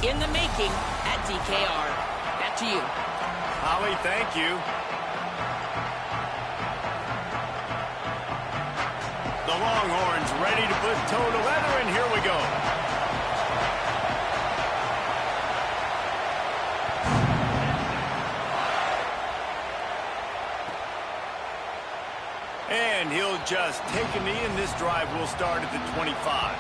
in the making at DKR. Back to you. Holly, thank you. The Longhorns ready to put toe to leather, and here we go. And he'll just take a knee, and this drive will start at the 25.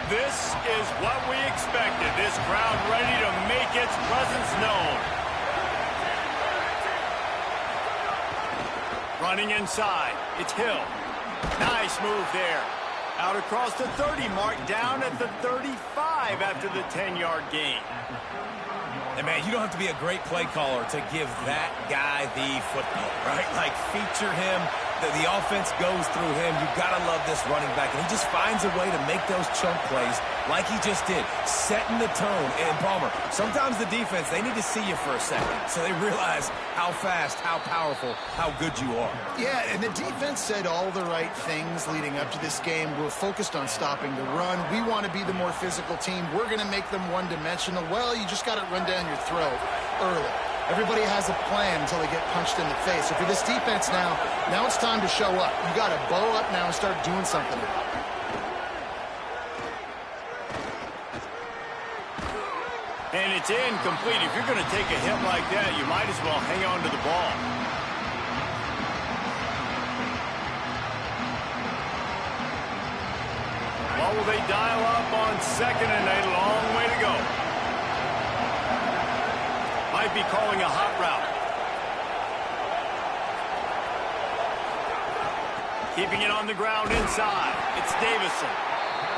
This is what we expected. This crowd ready to make its presence known. Running inside. It's Hill. Nice move there. Out across the 30 mark, down at the 35 after the 10-yard gain. And, man, you don't have to be a great play caller to give that guy the football, right? Like, feature him. The offense goes through him. You've got to love this running back. And he just finds a way to make those chunk plays like he just did, setting the tone. And, Palmer, sometimes the defense, they need to see you for a second so they realize how fast, how powerful, how good you are. Yeah, and the defense said all the right things leading up to this game. We're focused on stopping the run. We want to be the more physical team. We're going to make them one-dimensional. Well, you just got to run down your throat early. Everybody has a plan until they get punched in the face. So for this defense now it's time to show up. You got to bow up now and start doing something. And it's incomplete. If you're going to take a hit like that, you might as well hang on to the ball. What will they dial up on second and a long way to go? Might be calling a hot route. Keeping it on the ground inside. It's Davison.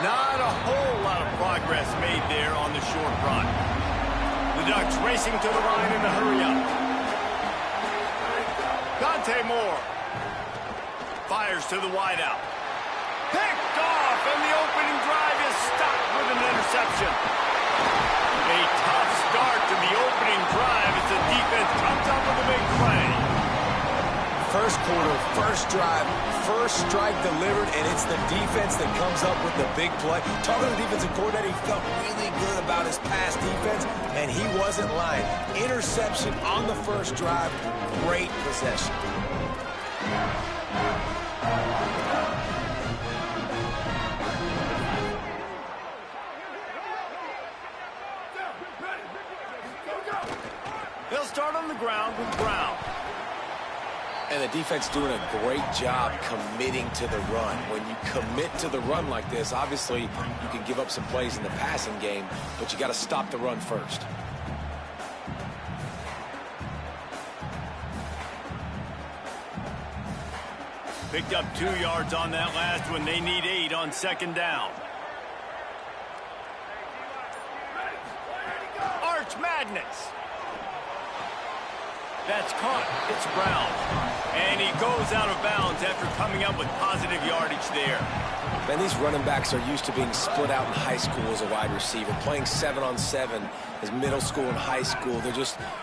Not a whole lot of progress made there on the short run. The Ducks racing to the line in a hurry up. Dante Moore fires to the wideout. Picked off, and the opening drive is stopped with an interception. A tough start to the opening drive as the defense comes up with a big play. First quarter, first drive, first strike delivered, and it's the defense that comes up with the big play. Talking to the defensive coordinator, he felt really good about his pass defense, and he wasn't lying. Interception on the first drive, great possession. They'll start on the ground with Brown. And the defense doing a great job committing to the run. When you commit to the run like this, obviously you can give up some plays in the passing game, but you got to stop the run first. Picked up 2 yards on that last one. They need 8 on second down. Arch Madness. That's caught. It's Brown. And he goes out of bounds after coming up with positive yardage there. Man, these running backs are used to being split out in high school as a wide receiver, playing 7-on-7 as middle school and high school.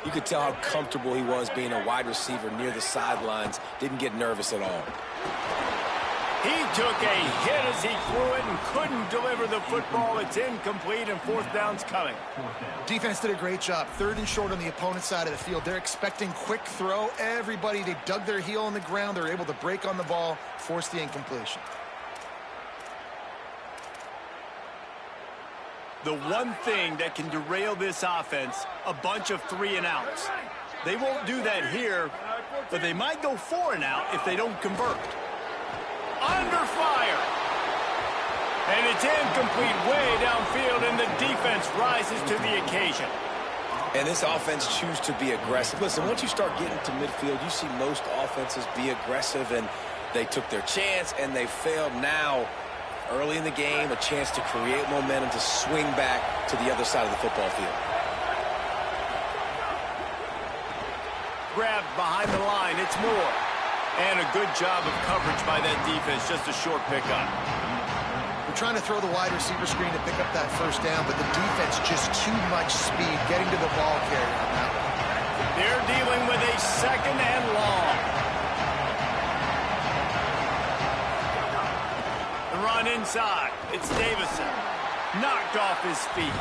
You could tell how comfortable he was being a wide receiver near the sidelines. Didn't get nervous at all. He took a hit as he threw it and couldn't deliver the football. It's incomplete, and fourth down's coming. Defense did a great job. 3rd and short on the opponent's side of the field. They're expecting quick throw. Everybody, they dug their heel on the ground. They're able to break on the ball, force the incompletion. The one thing that can derail this offense, a bunch of 3-and-outs. They won't do that here, but they might go 4-and-out if they don't convert. Under fire. And it's incomplete way downfield, and the defense rises to the occasion. And this offense chooses to be aggressive. Listen, once you start getting to midfield, you see most offenses be aggressive, and they took their chance, and they failed. Now, early in the game, a chance to create momentum to swing back to the other side of the football field. Grabbed behind the line. It's Moore. And a good job of coverage by that defense, just a short pickup. We're trying to throw the wide receiver screen to pick up that first down, but the defense just too much speed getting to the ball carrier on that one. They're dealing with a 2nd and long. run inside. It's Davison. Knocked off his feet.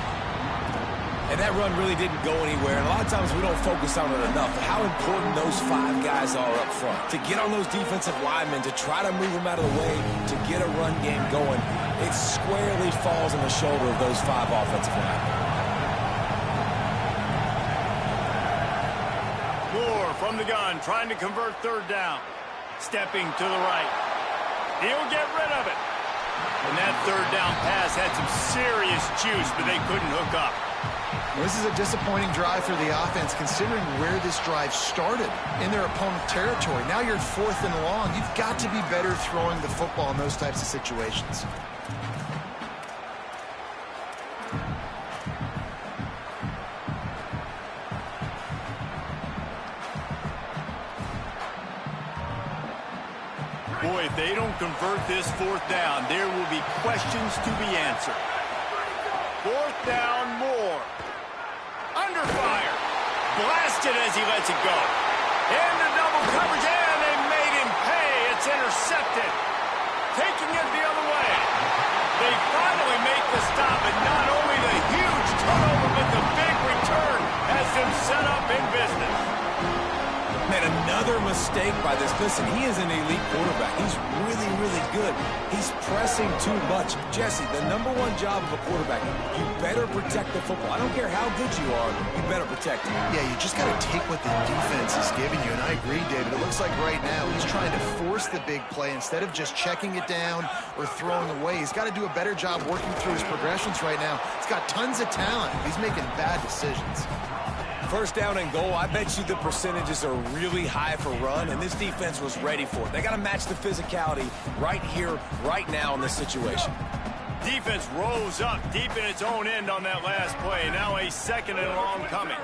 And that run really didn't go anywhere. And a lot of times we don't focus on it enough. How important those 5 guys are up front. To get on those defensive linemen, to try to move them out of the way, to get a run game going, it squarely falls on the shoulder of those 5 offensive linemen. Moore from the gun, trying to convert 3rd down. Stepping to the right. He'll get rid of it. And that 3rd down pass had some serious juice, but they couldn't hook up. This is a disappointing drive for the offense, considering where this drive started, in their opponent territory. Now you're 4th and long. You've got to be better throwing the football in those types of situations. Boy, if they don't convert this 4th down, there will be questions to be answered. 4th down, Moore. Under fire. Blasted as he lets it go. Into double coverage, and they made him pay. It's intercepted. Taking it the other way. They finally make the stop, and not only the huge turnover, but the big return has them set up in business. Man, another mistake by this. Listen, he is an elite quarterback. He's really, really good. He's pressing too much. Jesse, the #1 job of a quarterback, you better protect the football. I don't care how good you are, you better protect it. Yeah, you just got to take what the defense is giving you, and I agree, David. It looks like right now he's trying to force the big play instead of just checking it down or throwing away. He's got to do a better job working through his progressions right now. He's got tons of talent. He's making bad decisions. 1st down and goal, I bet you the percentages are really high for run, and this defense was ready for it. They got to match the physicality right here, right now in this situation. Defense rose up deep in its own end on that last play. Now a 2nd and long coming.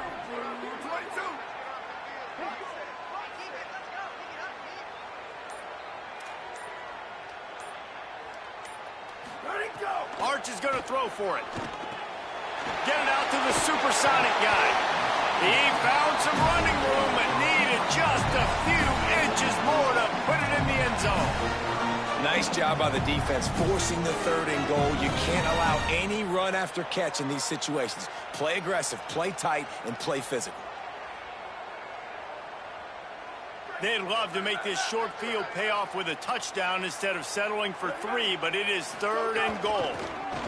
Arch is going to throw for it. Get it out to the supersonic guy. He found some running room and needed just a few inches more to put it in the end zone. Nice job by the defense, forcing the 3rd and goal. You can't allow any run after catch in these situations. Play aggressive, play tight, and play physical. They'd love to make this short field pay off with a touchdown instead of settling for 3, but it is 3rd and goal.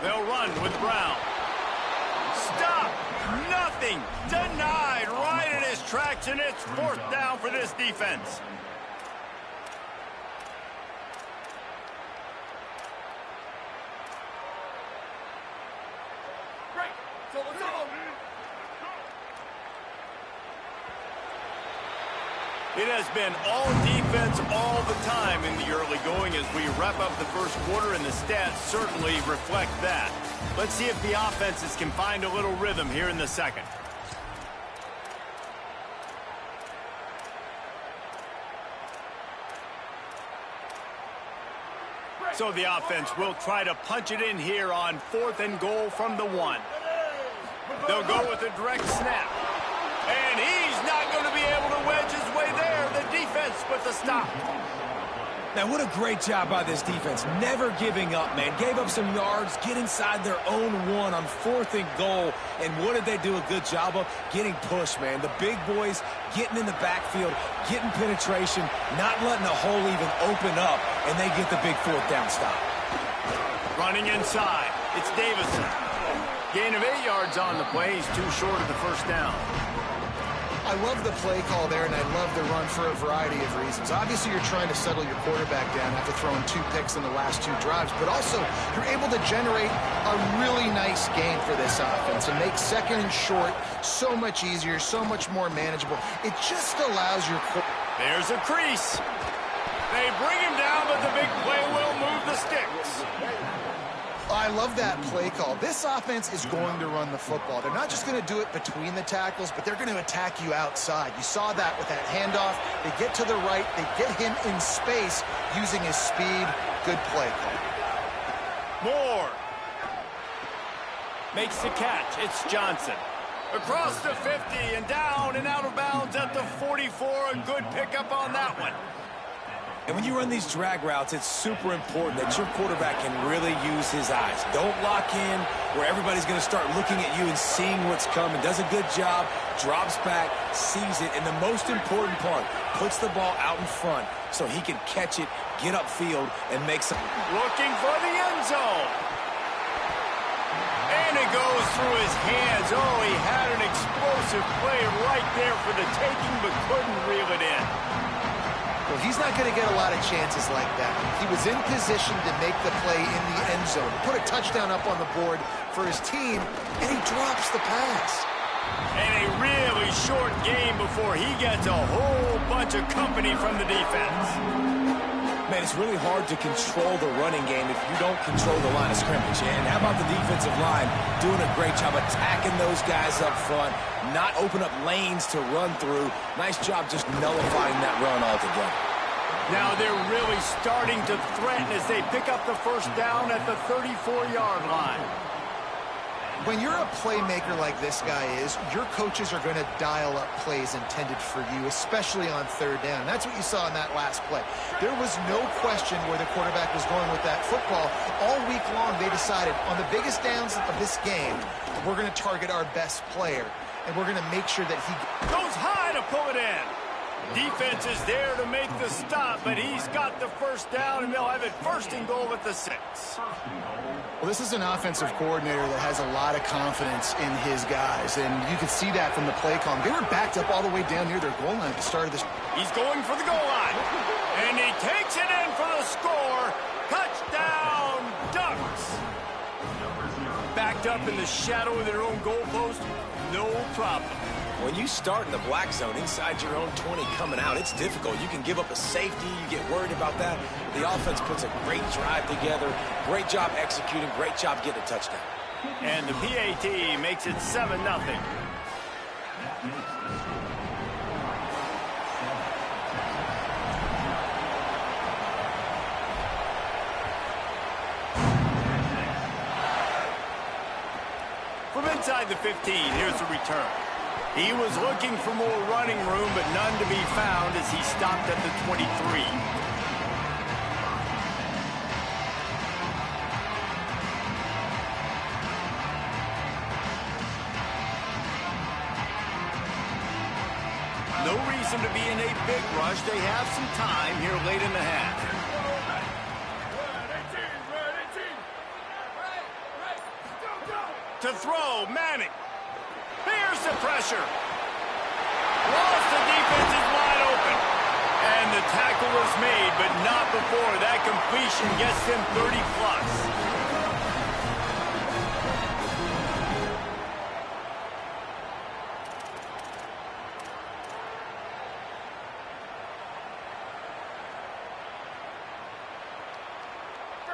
They'll run with Brown. Stop! Nothing! Denied right in his tracks, and it's 4th down for this defense. Great. So let's go. It has been all defense all the time in the early going as we wrap up the 1st quarter, and the stats certainly reflect that. Let's see if the offenses can find a little rhythm here in the 2nd. So the offense will try to punch it in here on 4th and goal from the 1. They'll go with a direct snap. And he's not going to be able to wedge his way there. The defense with the stop. Now, what a great job by this defense. Never giving up, man. Gave up some yards, get inside their own 1 on 4th and goal. And what did they do a good job of? Getting pushed, man. The big boys getting in the backfield, getting penetration, not letting the hole even open up, and they get the big 4th down stop. Running inside. It's Davison. Gain of 8 yards on the play. He's too short of the 1st down. I love the play call there, and I love the run for a variety of reasons. Obviously, you're trying to settle your quarterback down after throwing 2 picks in the last 2 drives, but also you're able to generate a really nice game for this offense and make 2nd and short so much easier, so much more manageable. It just allows your... There's a crease. They bring him down, but the big play will move the sticks. I love that play call. This offense is going to run the football. They're not just going to do it between the tackles, but they're going to attack you outside. You saw that with that handoff. They get to the right. They get him in space using his speed. Good play call. Moore makes the catch. It's Johnson. Across the 50 and down and out of bounds at the 44. A good pickup on that one. And when you run these drag routes, it's super important that your quarterback can really use his eyes. Don't lock in where everybody's going to start looking at you and seeing what's coming. Does a good job, drops back, sees it, and the most important part, puts the ball out in front so he can catch it, get upfield, and make some. Looking for the end zone. And it goes through his hands. Oh, he had an explosive play right there for the taking, but couldn't reel it in. Well, he's not going to get a lot of chances like that. He was in position to make the play in the end zone, put a touchdown up on the board for his team, and he drops the pass. And a really short game before he gets a whole bunch of company from the defense. Man, it's really hard to control the running game if you don't control the line of scrimmage. And how about the defensive line doing a great job attacking those guys up front, not open up lanes to run through. Nice job just nullifying that run altogether. Now they're really starting to threaten as they pick up the first down at the 34-yard line. When you're a playmaker like this guy is, your coaches are going to dial up plays intended for you, especially on third down. That's what you saw in that last play. There was no question where the quarterback was going with that football. All week long, they decided on the biggest downs of this game, we're going to target our best player, and we're going to make sure that he goes high to pull it in. Defense is there to make the stop, but he's got the first down, and they'll have it first and goal at the 6. Well, this is an offensive coordinator that has a lot of confidence in his guys, and you can see that from the play call. They were backed up all the way down near their goal line at the start of this. He's going for the goal line, and he takes it in for the score. Touchdown, Ducks. Backed up in the shadow of their own goalpost, no problem. When you start in the black zone inside your own 20 coming out, it's difficult. You can give up a safety. You get worried about that. The offense puts a great drive together. Great job executing. Great job getting a touchdown. And the PAT makes it 7-0. From inside the 15, here's the return. He was looking for more running room, but none to be found as he stopped at the 23. No reason to be in a big rush. They have some time here late in the half. To throw, Manning. Here's the pressure. Lost, the defense is wide open. And the tackle was made, but not before that completion gets them 30+.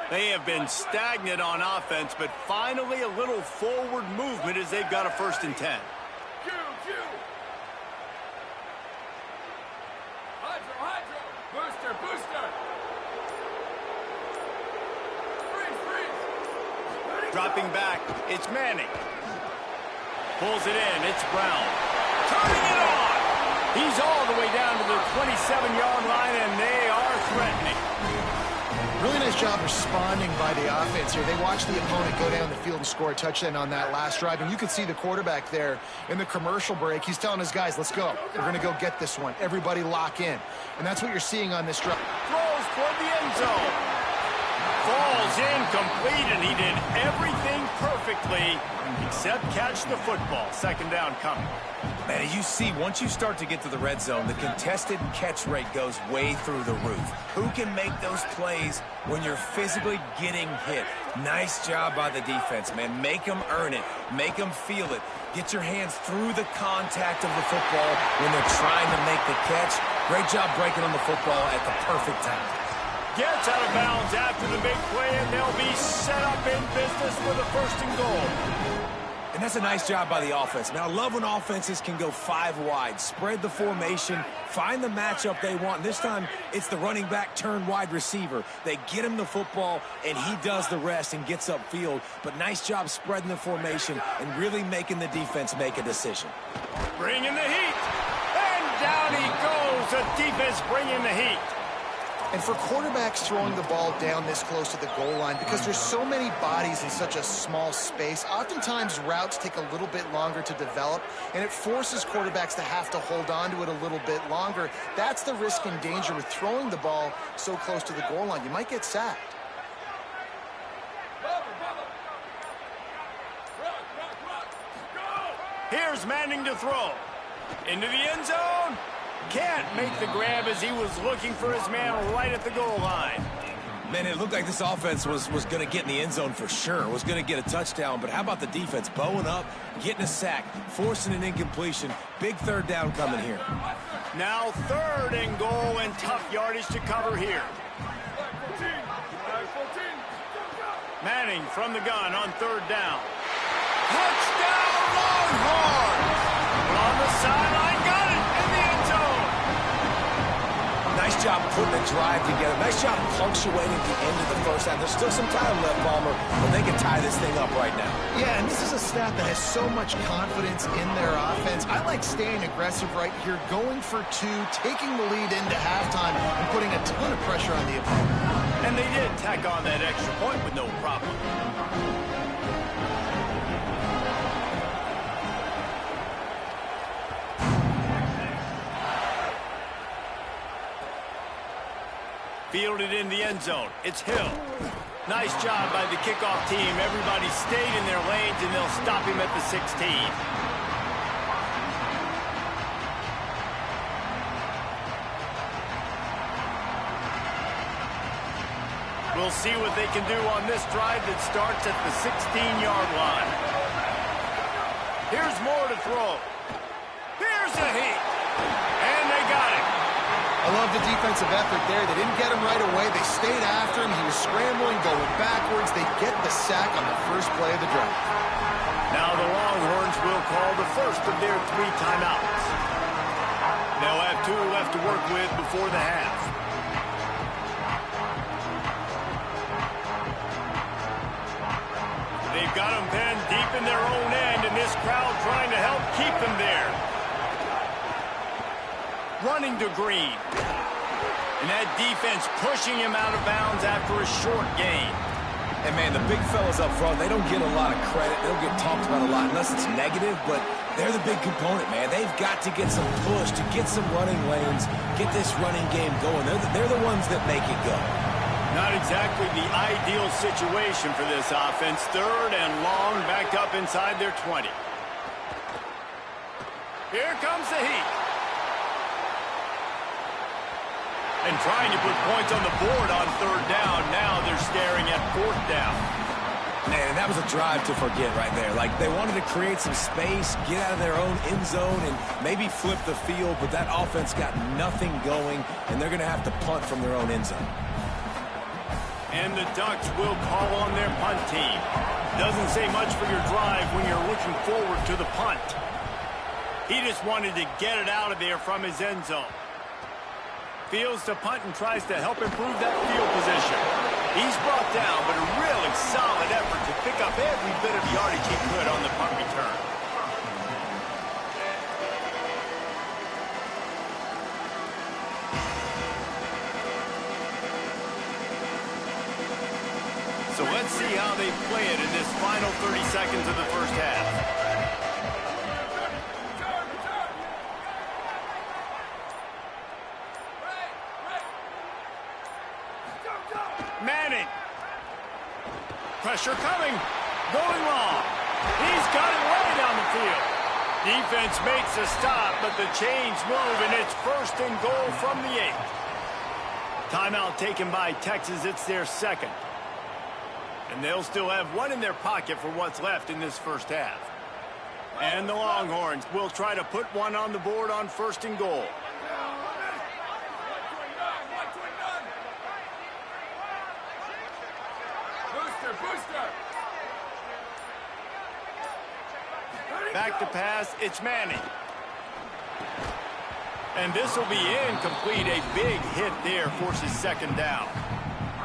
They have been stagnant on offense, but finally a little forward movement as they've got a 1st and 10. Booster, booster. Freeze. Dropping back, it's Manning. Pulls it in, it's Brown. Turning it on. He's all the way down to the 27-yard line, and they are threatening. Really nice job responding by the offense here. They watched the opponent go down the field and score a touchdown on that last drive. And you can see the quarterback there in the commercial break. He's telling his guys, let's go. We're going to go get this one. Everybody lock in. And that's what you're seeing on this drive. Throws toward the end zone. Falls incomplete, and he did everything perfectly except catch the football. 2nd down coming. Man, you see, once you start to get to the red zone, the contested catch rate goes way through the roof. Who can make those plays when you're physically getting hit? Nice job by the defense, man. Make them earn it. Make them feel it. Get your hands through the contact of the football when they're trying to make the catch. Great job breaking on the football at the perfect time. Gets out of bounds after the big play, and they'll be set up in business for the 1st and goal. And that's a nice job by the offense. Now, I love when offenses can go 5 wide, spread the formation, find the matchup they want. This time, it's the running back turn wide receiver. They get him the football, and he does the rest and gets upfield. But nice job spreading the formation and really making the defense make a decision. Bringing the heat. And down he goes. The defense bringing the heat. And for quarterbacks throwing the ball down this close to the goal line, because there's so many bodies in such a small space, oftentimes routes take a little bit longer to develop, and it forces quarterbacks to have to hold on to it a little bit longer. That's the risk and danger with throwing the ball so close to the goal line. You might get sacked. Here's Manning to throw. Into the end zone. Can't make the grab as he was looking for his man right at the goal line. Man, it looked like this offense was going to get in the end zone for sure. Was going to get a touchdown, but how about the defense bowing up, getting a sack, forcing an incompletion. Big third down coming here. Now 3rd and goal and tough yardage to cover here. Manning from the gun on 3rd down. Touchdown Longhorns! On the sideline, got it in the end zone. Nice job putting the drive together. Nice job punctuating the end of the first half. There's still some time left, Palmer, but they can tie this thing up right now. Yeah, and this is a staff that has so much confidence in their offense. I like staying aggressive right here, going for 2, taking the lead into halftime, and putting a ton of pressure on the opponent. And they did tack on that extra point with no problem. Fielded in the end zone. It's Hill. Nice job by the kickoff team. Everybody stayed in their lanes, and they'll stop him at the 16. We'll see what they can do on this drive that starts at the 16-yard line. Here's more to throw. Here's a heat. And they got it. I love the defensive effort there. They didn't get him right away. They stayed after him. He was scrambling, going backwards. They get the sack on the first play of the drive. Now the Longhorns will call the first of their 3 timeouts. They'll have 2 left to work with before the half. They've got them pinned deep in their own end, and this crowd trying to help keep them there. Running to Green. And that defense pushing him out of bounds after a short gain. And, man, the big fellas up front, they don't get a lot of credit. They don't get talked about a lot unless it's negative, but they're the big component, man. They've got to get some push, to get some running lanes, get this running game going. They're the ones that make it go. Not exactly the ideal situation for this offense. 3rd and long, back up inside their 20. Here comes the heat. And trying to put points on the board on 3rd down. Now they're staring at 4th down. Man, that was a drive to forget right there. Like, they wanted to create some space, get out of their own end zone, and maybe flip the field, but that offense got nothing going, and they're going to have to punt from their own end zone. And the Ducks will call on their punt team. Doesn't say much for your drive when you're looking forward to the punt. He just wanted to get it out of there from his end zone. Fields to punt and tries to help improve that field position. He's brought down, but a really solid effort to pick up every bit of yardage he could on the punt return. So let's see how they play it in this final 30 seconds of the first half. Manning. Pressure coming. Going long. He's got it way down the field. Defense makes a stop, but the chains move, and it's 1st and goal from the 8. Timeout taken by Texas. It's their 2nd. And they'll still have 1 in their pocket for what's left in this first half. And the Longhorns will try to put 1 on the board on 1st and goal. Back to pass, it's Manning. And this will be incomplete. A big hit there forces 2nd down.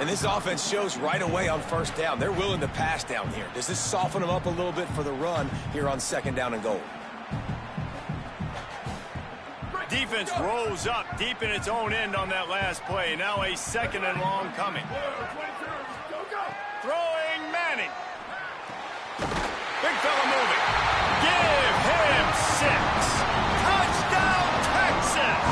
And this offense shows right away on 1st down. They're willing to pass down here. Does this soften them up a little bit for the run here on 2nd down and goal? defense rose up deep in its own end on that last play. Now a 2nd and long coming. Throwing Manning. Big fella moving. Give him 6. Touchdown, Texas!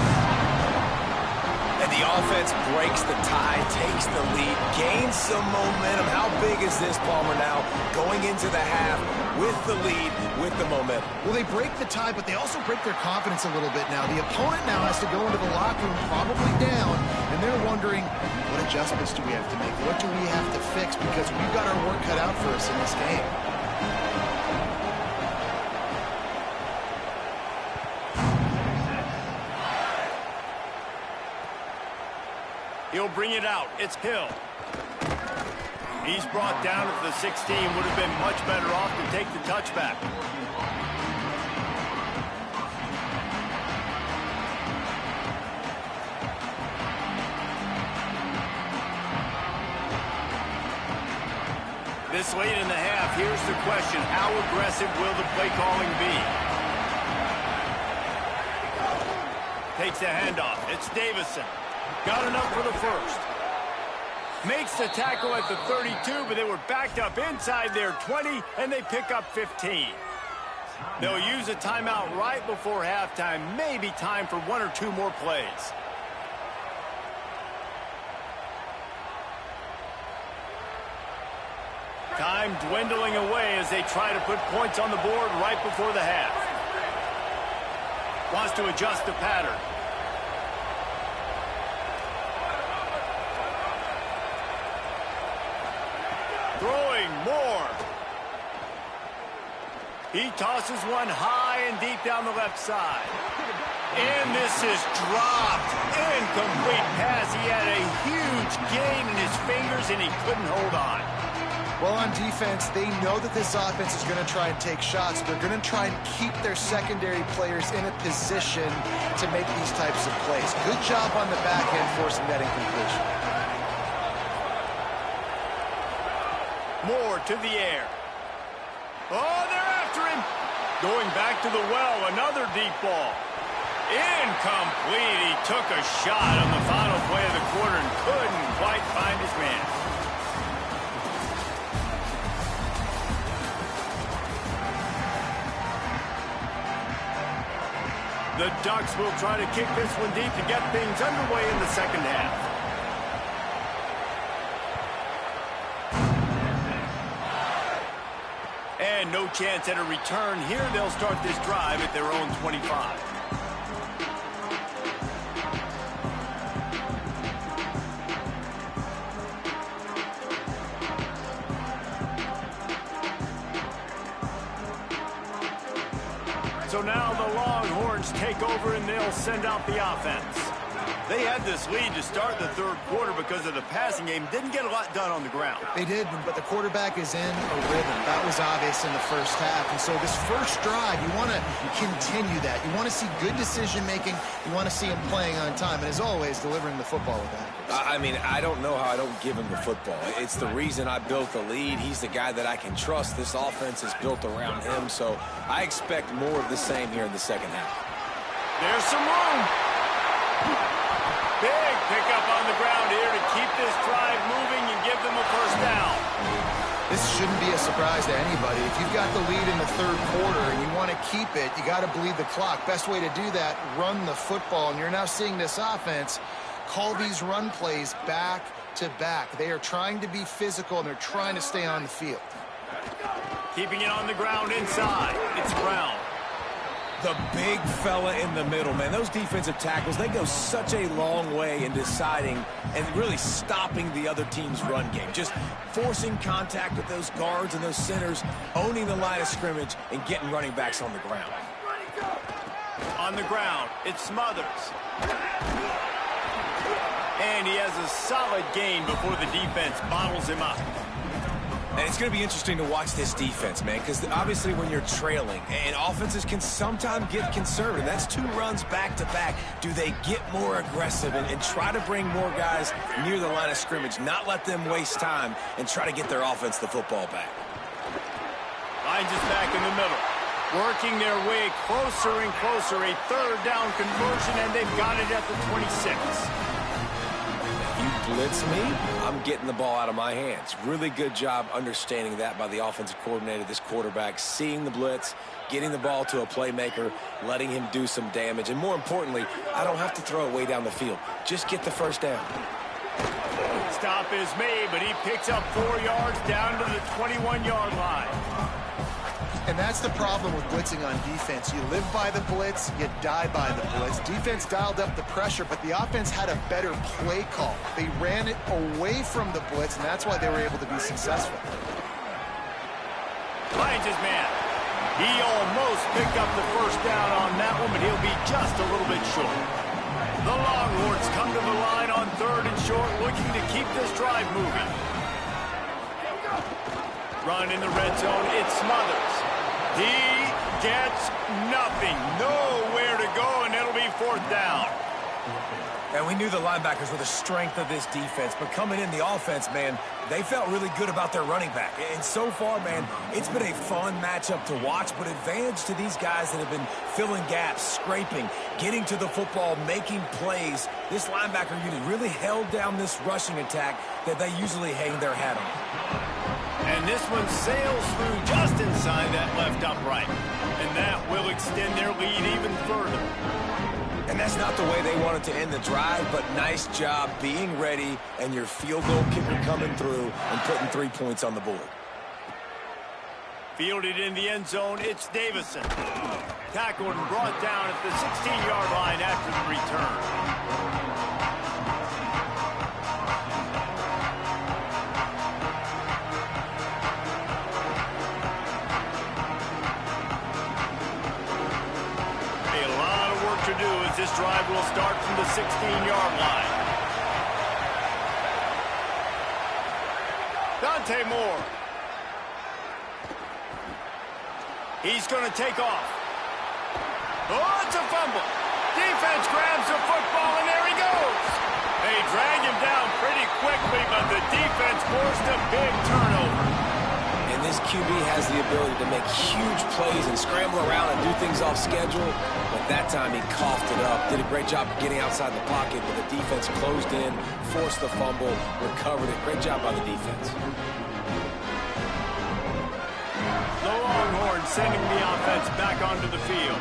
And the offense breaks the tie, takes the lead, gains some momentum. How big is this, Palmer, now going into the half with the lead, with the momentum? Well, they break the tie, but they also break their confidence a little bit now. The opponent now has to go into the locker room probably down, and they're wondering, what adjustments do we have to make? What do we have to fix? Because we've got our work cut out for us in this game. He'll bring it out. It's Hill. He's brought down at the 16. Would have been much better off to take the touchback. This late in the half, here's the question. How aggressive will the play calling be? Takes the handoff. It's Davison. Got enough for the first. Makes the tackle at the 32, but they were backed up inside their 20, and they pick up 15. They'll use a timeout right before halftime. Maybe time for 1 or 2 more plays. Time dwindling away as they try to put points on the board right before the half. Wants to adjust the pattern. Throwing more. He tosses one high and deep down the left side. And this is dropped. Incomplete pass. He had a huge gain in his fingers, and he couldn't hold on. Well, on defense, they know that this offense is going to try and take shots. They're going to try and keep their secondary players in a position to make these types of plays. Good job on the back end forcing that incompletion. More to the air. Oh, they're after him. Going back to the well, another deep ball. Incomplete. He took a shot on the final play of the quarter and couldn't quite find his man. The Ducks will try to kick this one deep to get things underway in the second half. And no chance at a return here. They'll start this drive at their own 25. So now the Longhorns take over and they'll send out the offense. They had this lead to start the third quarter because of the passing game. Didn't get a lot done on the ground. They did, but the quarterback is in a rhythm. That was obvious in the first half. And so this first drive, you want to continue that. You want to see good decision-making. You want to see him playing on time. And as always, delivering the football with that. I mean, I don't know how I don't give him the football. It's the reason I built the lead. He's the guy that I can trust. This offense is built around him. So I expect more of the same here in the second half. There's some room. Big pickup on the ground here to keep this drive moving and give them a first down. This shouldn't be a surprise to anybody. If you've got the lead in the third quarter and you want to keep it, you got to bleed the clock. Best way to do that, run the football. And you're now seeing this offense call these run plays back to back. They are trying to be physical, and they're trying to stay on the field. Keeping it on the ground inside. It's Brown. The big fella in the middle, man. Those defensive tackles, they go such a long way in deciding and really stopping the other team's run game. Just forcing contact with those guards and those centers, owning the line of scrimmage, and getting running backs on the ground. On the ground, it's Smothers. And he has a solid gain before the defense bottles him up. And it's going to be interesting to watch this defense, man, because obviously when you're trailing, and offenses can sometimes get conservative. That's 2 runs back-to-back. Do they get more aggressive and try to bring more guys near the line of scrimmage, not let them waste time, and try to get their offense the football back? Finds us back in the middle. Working their way closer and closer. A third down conversion, and they've got it at the 26. You blitz me, I'm getting the ball out of my hands. Really good job understanding that by the offensive coordinator, this quarterback, seeing the blitz, getting the ball to a playmaker, letting him do some damage. And more importantly, I don't have to throw it way down the field. Just get the first down. Stop is made, but he picks up 4 yards down to the 21-yard line. And that's the problem with blitzing on defense. You live by the blitz, you die by the blitz. Defense dialed up the pressure, but the offense had a better play call. They ran it away from the blitz, and that's why they were able to be successful. Finds his man. He almost picked up the first down on that one, but he'll be just a little bit short. The Longhorns come to the line on 3rd and short, looking to keep this drive moving. Run in the red zone, it Smothers. He gets nothing. Nowhere to go, and it'll be 4th down. And we knew the linebackers were the strength of this defense, but coming in the offense, man, they felt really good about their running back. And so far, man, it's been a fun matchup to watch, but advantage to these guys that have been filling gaps, scraping, getting to the football, making plays. This linebacker unit really held down this rushing attack that they usually hang their hat on. And this one sails through just inside that left upright. And that will extend their lead even further. And that's not the way they wanted to end the drive, but nice job being ready and your field goal kicker coming through and putting 3 points on the board. Fielded in the end zone, it's Davison. Tackled and brought down at the 16-yard line after the return. This drive will start from the 16-yard line. Dante Moore. He's going to take off. Oh, it's a fumble. Defense grabs the football, and there he goes. They drag him down pretty quickly, but the defense forced a big turnover. And this QB has the ability to make huge plays and scramble around and do things off schedule. But that time he coughed it up. Did a great job of getting outside the pocket, but the defense closed in, forced the fumble, recovered it. Great job by the defense. The Longhorns sending the offense back onto the field.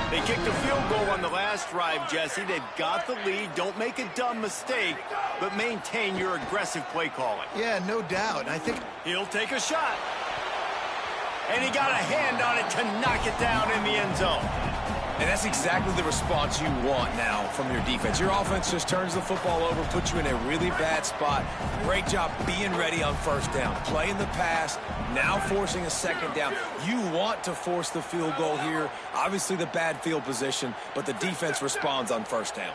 They kicked a field goal on the last drive, Jesse. They've got the lead. Don't make a dumb mistake, but maintain your aggressive play calling. Yeah, no doubt. And I think he'll take a shot. And he got a hand on it to knock it down in the end zone. And that's exactly the response you want now from your defense. Your offense just turns the football over, puts you in a really bad spot. Great job being ready on first down. Playing the pass, now forcing a second down. You want to force the field goal here. Obviously the bad field position, but the defense responds on first down.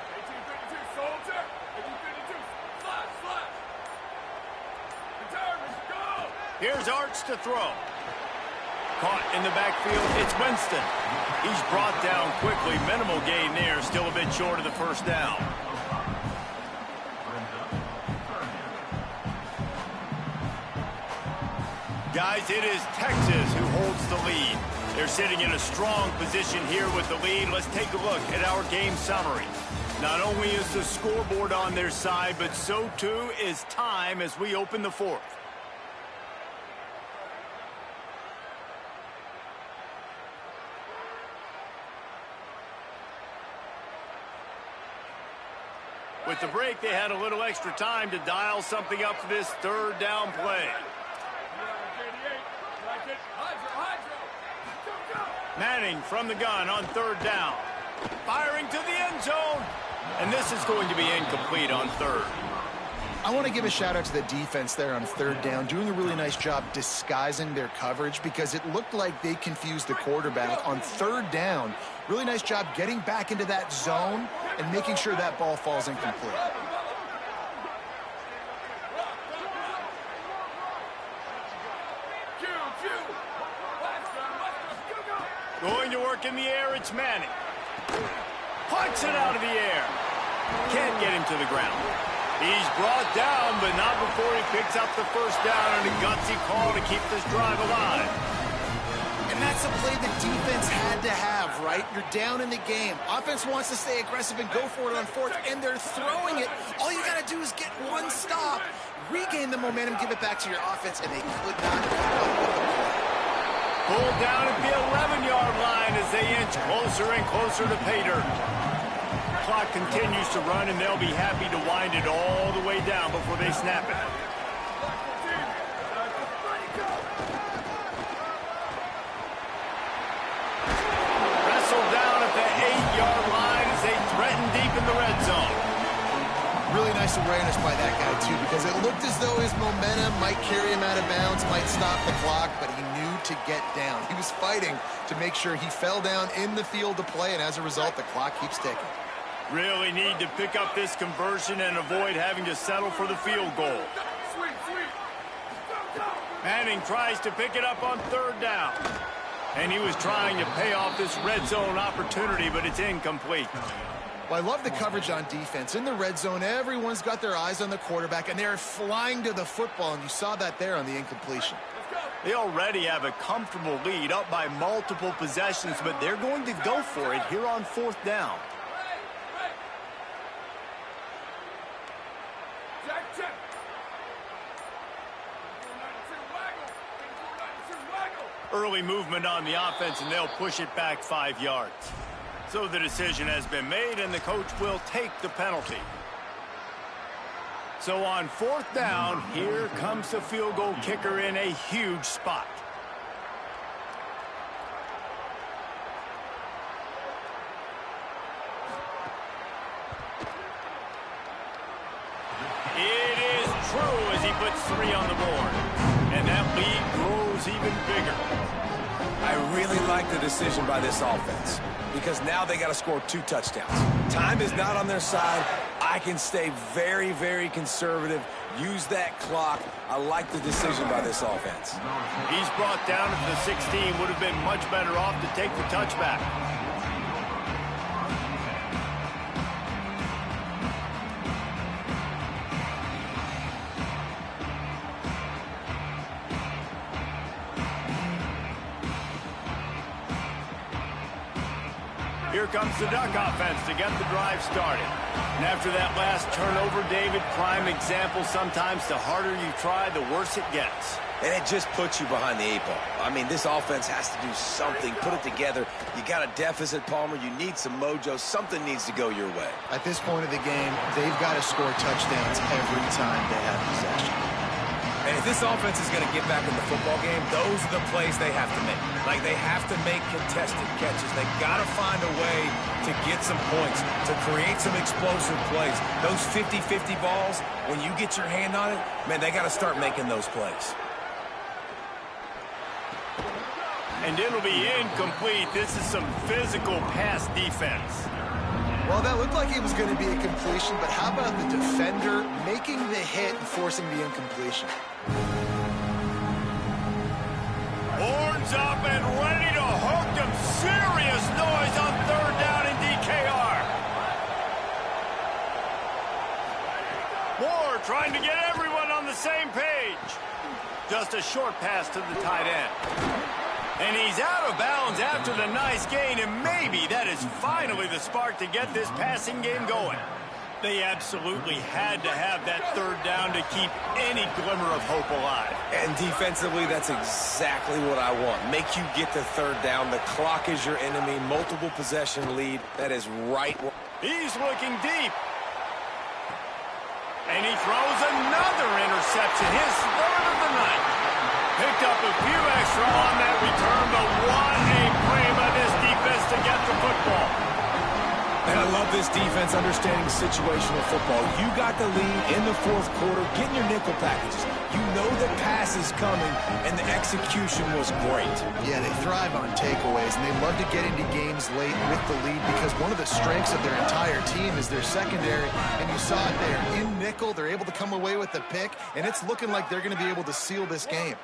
Here's Arch to throw. Caught in the backfield, it's Winston. He's brought down quickly. Minimal gain there, still a bit short of the first down. Guys, it is Texas who holds the lead. They're sitting in a strong position here with the lead. Let's take a look at our game summary. Not only is the scoreboard on their side, but so too is time as we open the fourth. With the break, they had a little extra time to dial something up for this third down play. Manning from the gun on third down. Firing to the end zone. And this is going to be incomplete on third. I want to give a shout out to the defense there on third down, doing a really nice job disguising their coverage because it looked like they confused the quarterback on third down. Really nice job getting back into that zone and making sure that ball falls incomplete. Going to work in the air, it's Manning. Punts it out of the air. Can't get him to the ground. He's brought down, but not before he picks up the first down and a gutsy call to keep this drive alive. And And that's a play the defense had to have, right? You're down in the game. Offense wants to stay aggressive and go for it on fourth, and they're throwing it. All you got to do is get one stop, regain the momentum, give it back to your offense, and they could not keep up with the play. Pulled down at the 11-yard line as they inch closer and closer to pay dirt. Clock continues to run, and they'll be happy to wind it all the way down before they snap it. Wrestled down at the 8-yard line as they threaten deep in the red zone. Really nice awareness by that guy, too, because it looked as though his momentum might carry him out of bounds, might stop the clock, but he knew to get down. He was fighting to make sure he fell down in the field to play, and as a result, the clock keeps ticking. Really need to pick up this conversion and avoid having to settle for the field goal. Manning tries to pick it up on third down. And he was trying to pay off this red zone opportunity, but it's incomplete. Well, I love the coverage on defense. In the red zone, everyone's got their eyes on the quarterback, and they're flying to the football, and you saw that there on the incompletion. They already have a comfortable lead up by multiple possessions, but they're going to go for it here on fourth down. Early movement on the offense, and they'll push it back 5 yards. So the decision has been made, and the coach will take the penalty. So on fourth down, here comes the field goal kicker in a huge spot. It is true as he puts 3 on the board. And that lead grows even bigger. I really like the decision by this offense because now they got to score 2 touchdowns. Time is not on their side. I can stay very, very conservative, use that clock. I like the decision by this offense. He's brought down at the 16. Would have been much better off to take the touchback. Here comes the Duck offense to get the drive started. And after that last turnover, David, prime example, sometimes the harder you try, the worse it gets. And it just puts you behind the 8 ball. I mean, this offense has to do something, put it together. You got a deficit, Palmer. You need some mojo. Something needs to go your way. At this point of the game, they've got to score touchdowns every time they have possession. And if this offense is going to get back in the football game, those are the plays they have to make. Like, they have to make contested catches. They got to find a way to get some points, to create some explosive plays. Those 50-50 balls, when you get your hand on it, man, they got to start making those plays. And it'll be incomplete. This is some physical pass defense. Well, that looked like it was going to be a completion, but how about the defender making the hit and forcing the incompletion? Horns up and ready to hook them. Serious noise on third down in DKR. Moore trying to get everyone on the same page. Just a short pass to the tight end. And he's out of bounds after the nice gain, and maybe that is finally the spark to get this passing game going. They absolutely had to have that third down to keep any glimmer of hope alive. And defensively, that's exactly what I want. Make you get the third down. The clock is your enemy. Multiple possession lead. That is right. He's looking deep. And he throws another interception, his third of the night. Picked up a few extra on that return, but what a play by this defense to get the football. And I love this defense understanding situational football. You got the lead in the fourth quarter, getting your nickel packages. You know the pass is coming, and the execution was great. Yeah, they thrive on takeaways, and they love to get into games late with the lead because one of the strengths of their entire team is their secondary, and you saw it there. In nickel, they're able to come away with the pick, and it's looking like they're going to be able to seal this game.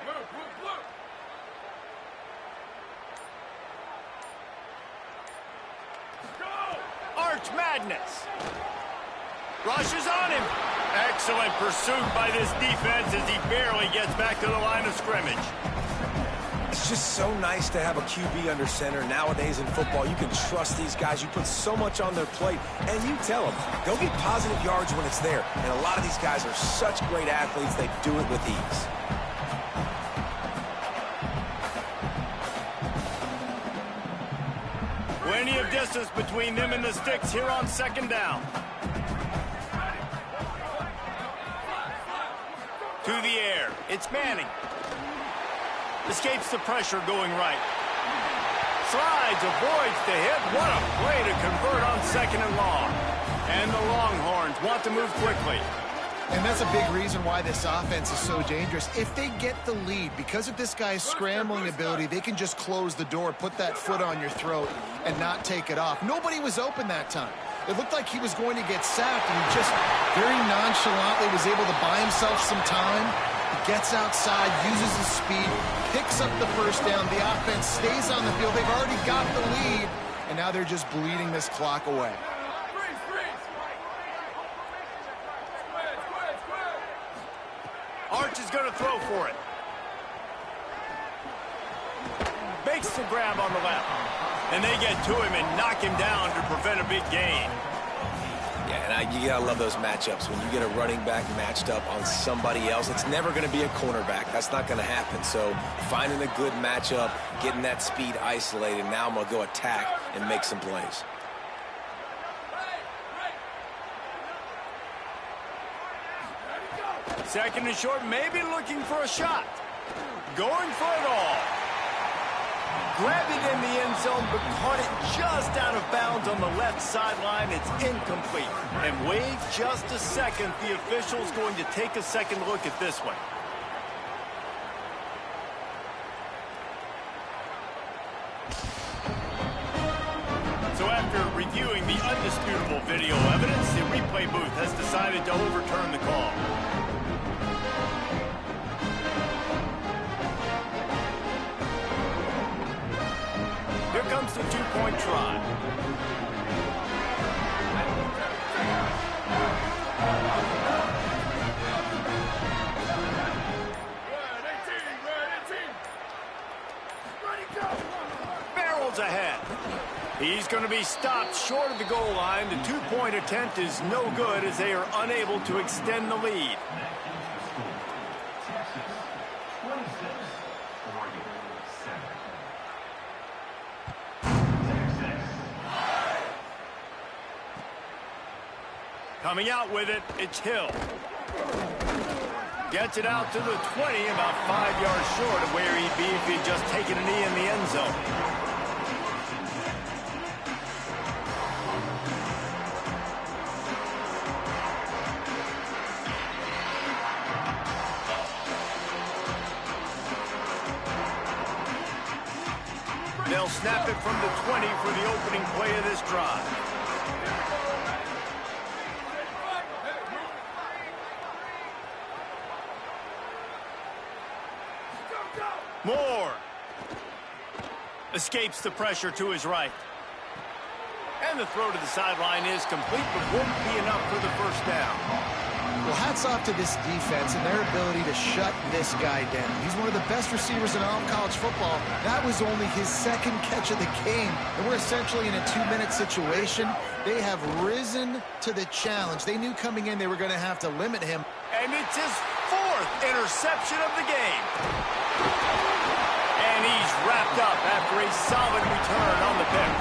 Arch Madness. Rushes on him. Excellent pursuit by this defense as he barely gets back to the line of scrimmage. It's just so nice to have a QB under center. Nowadays in football, you can trust these guys. You put so much on their plate, and you tell them, go get positive yards when it's there. And a lot of these guys are such great athletes, they do it with ease. Plenty of distance between them and the sticks here on second down. To the air. It's Manning. Escapes the pressure going right. Slides, avoids the hit. What a play to convert on second and long. And the Longhorns want to move quickly. And that's a big reason why this offense is so dangerous. If they get the lead, because of this guy's scrambling ability, they can just close the door, put that foot on your throat, and not take it off. Nobody was open that time. It looked like he was going to get sacked, and he just very nonchalantly was able to buy himself some time. He gets outside, uses his speed, picks up the first down. The offense stays on the field. They've already got the lead, and now they're just bleeding this clock away. Arch is going to throw for it. Makes the grab on the left. And they get to him and knock him down to prevent a big gain. Yeah, and you got to love those matchups. When you get a running back matched up on somebody else, it's never going to be a cornerback. That's not going to happen. So finding a good matchup, getting that speed isolated, now I'm going to go attack and make some plays. Second and short, maybe looking for a shot. Going for it all. Grabbed it in the end zone, but caught it just out of bounds on the left sideline. It's incomplete. And wait just a second. The official's going to take a second look at this one. So after reviewing the undisputable video evidence, the replay booth has decided to overturn the call. Here comes the two-point try. Barrels ahead. He's going to be stopped short of the goal line. The two-point attempt is no good as they are unable to extend the lead. Coming out with it, it's Hill. Gets it out to the 20, about 5 yards short of where he'd be if he'd just taken a knee in the end zone. They'll snap it from the 20 for the opening play of this drive. Moore escapes the pressure to his right. And the throw to the sideline is complete, but won't be enough for the first down. Well, hats off to this defense and their ability to shut this guy down. He's one of the best receivers in all of college football. That was only his second catch of the game, and we're essentially in a 2-minute situation. They have risen to the challenge. They knew coming in they were going to have to limit him. And it's his 4th interception of the game. And he's wrapped up after a solid return on the pick.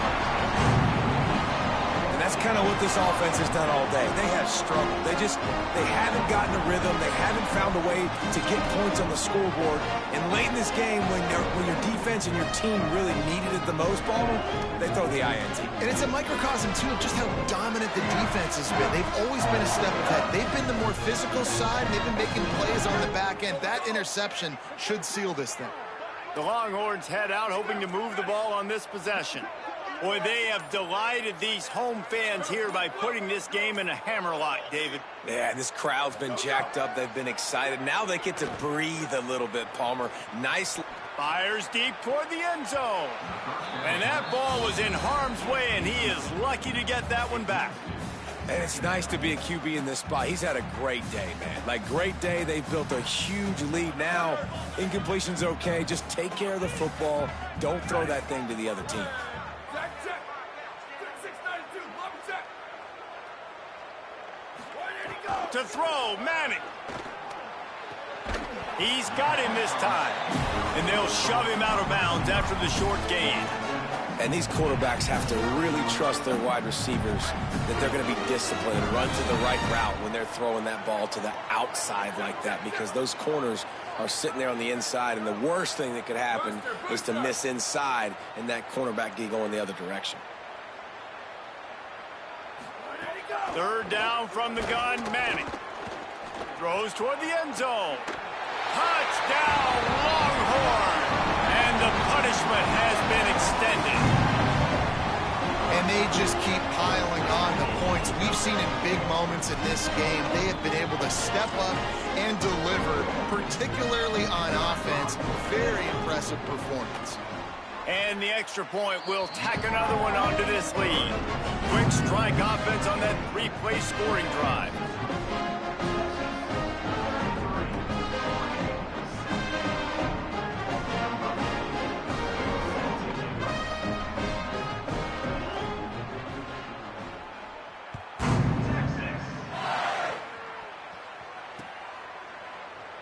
And that's kind of what this offense has done all day. They have struggled. They haven't gotten a rhythm. They haven't found a way to get points on the scoreboard. And late in this game, when your defense and your team really needed it the most, Palmer, they throw the INT. And it's a microcosm, too, of just how dominant the defense has been. They've always been a step ahead. They've been the more physical side, and they've been making plays on the back end. That interception should seal this thing. The Longhorns head out, hoping to move the ball on this possession. Boy, they have delighted these home fans here by putting this game in a hammerlock, David. Yeah, this crowd's been jacked up. They've been excited. Now they get to breathe a little bit, Palmer. Nice. Fires deep toward the end zone. And that ball was in harm's way, and he is lucky to get that one back. And it's nice to be a QB in this spot. He's had a great day, man. Like, great day. They've built a huge lead now. Incompletion's okay. Just take care of the football. Don't throw that thing to the other team. To throw, Manning. He's got him this time. And they'll shove him out of bounds after the short gain. And these quarterbacks have to really trust their wide receivers that they're going to be disciplined and run to the right route when they're throwing that ball to the outside like that, because those corners are sitting there on the inside, and the worst thing that could happen is to miss inside and that cornerback get going the other direction. Third down from the gun, Manning. Throws toward the end zone. Touchdown, Longhorn! And the punishment has been extended. And they just keep piling on the points. We've seen in big moments in this game, they have been able to step up and deliver, particularly on offense. Very impressive performance. And the extra point will tack another one onto this lead. Quick strike offense on that three-play scoring drive.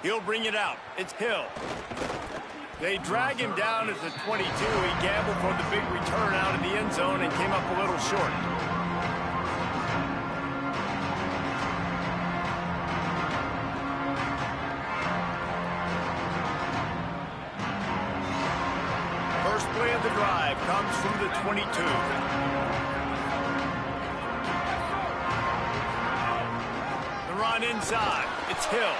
He'll bring it out. It's Hill. They drag him down at the 22. He gambled for the big return out of the end zone and came up a little short. First play of the drive comes from the 22. The run inside. It's Hill.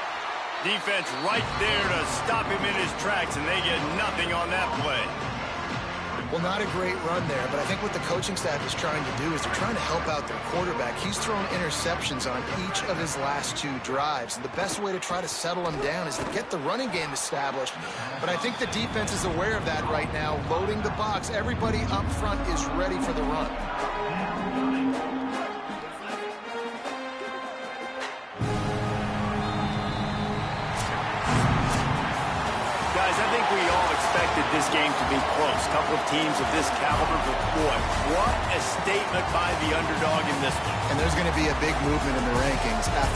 Defense right there to stop him in his tracks, and they get nothing on that play. Well, not a great run there, but I think what the coaching staff is trying to do is they're trying to help out their quarterback. He's thrown interceptions on each of his last two drives, and the best way to try to settle him down is to get the running game established. But I think the defense is aware of that right now, loading the box. Everybody up front is ready for the run. I think we all expected this game to be close. A couple of teams of this caliber, but boy, what a statement by the underdog in this one. And there's going to be a big movement in the rankings after